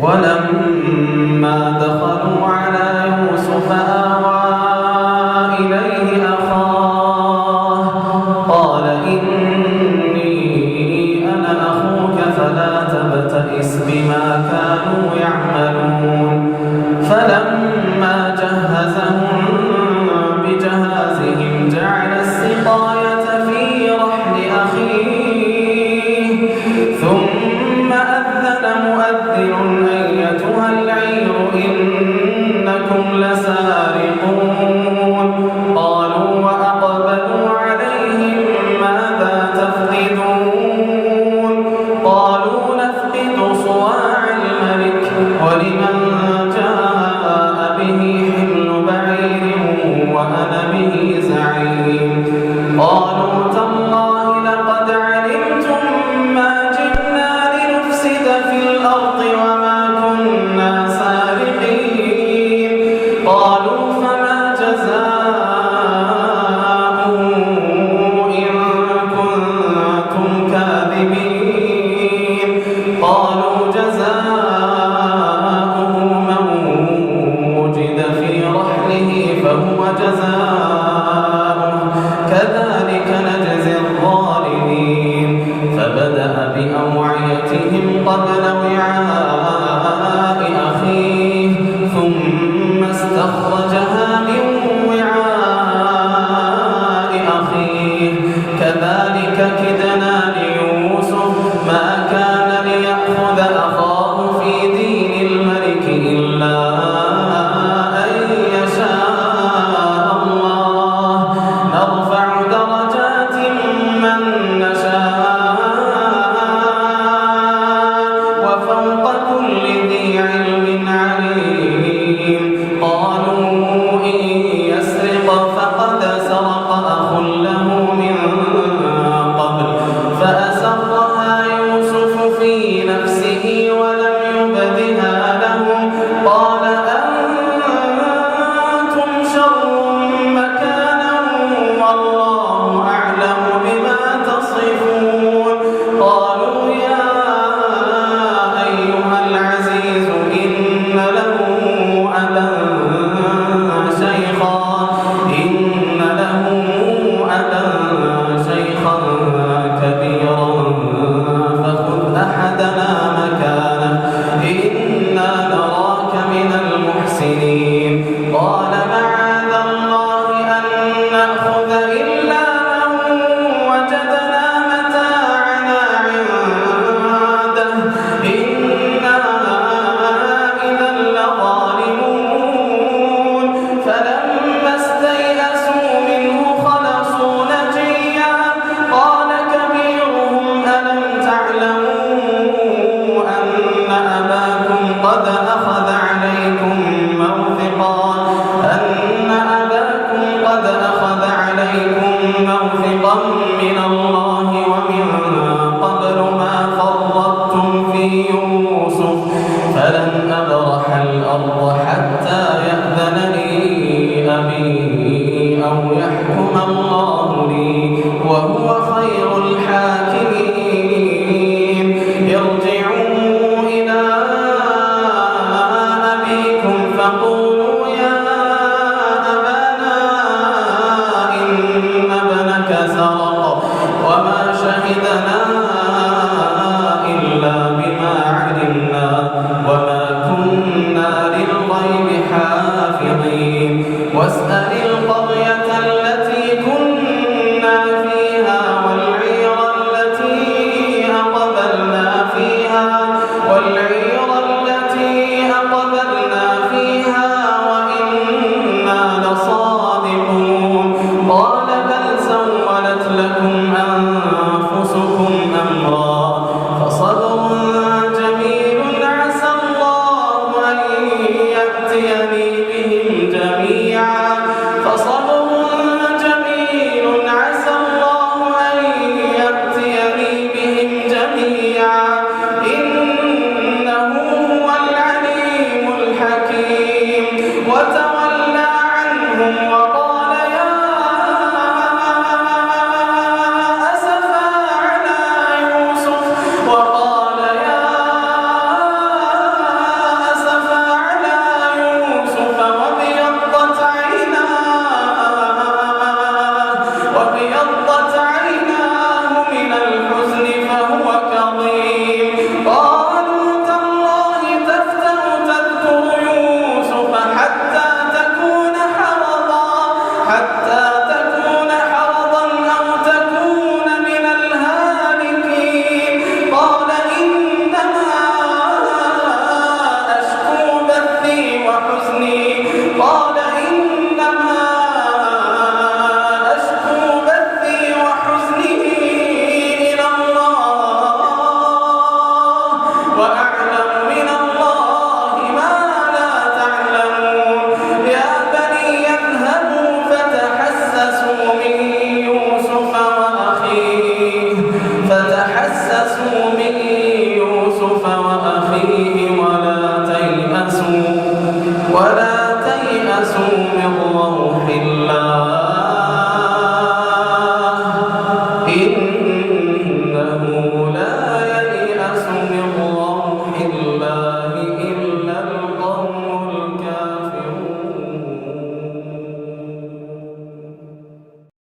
ولما دخلوا على يوسف آوى إليه أخاه قال إني أنا أخوك فلا تبتئس بما كانوا يعملون فلما جهزهم بجهازهم جعل السقاية في رحل أخيه ثم أذن مؤذن أيتها العير إنكم لسارقون قالوا وأقبلوا عليهم ماذا تفقدون قالوا نفقد صواع الملك ولمن جاء به حمل بعير وأنا به زعيم قالوا تالله لقد علمتم ما جئنا لنفسد في الأرض وما كنا سارقين قالوا فما جزاؤه إن كنتم كاذبين قالوا جزاؤه من وجد في رحله فهو جزاؤه كذلك نجزي الظالمين فبدأ بأوعيتهم قبل وعاء أخيه ثم استخرجها من وعاء أخيه كذلك كدنا ليوسف ما كان ليأخذ أخاه في دين الملك إلا أن يشاء الله نرفع درجات من نشاء وفوق كل ذي علم عليم قالوا إن يسرق فقد سرق أخ له من قبل فأسرها يوسف في نفسه ولم يبدها لهم قال أنتم شر مكانا والله أعلم بما تصفون قالوا يا أيها العزيز إن له أبا شيخا كبيرا فخذ أحدنا مكانه إنا نراك من المحسنين قال معاذ الله أن نأخذ إلا من وجدنا متاعنا عنده إنا إذا لظالمون فلما استيئسوا منه خلصوا نجيا قال كبيرهم ألم تعلموا أن أباكم قد أخذ عليكم موثقا من الله ومن قبل ما فرطتم في يوسف فلن أبرح الأرض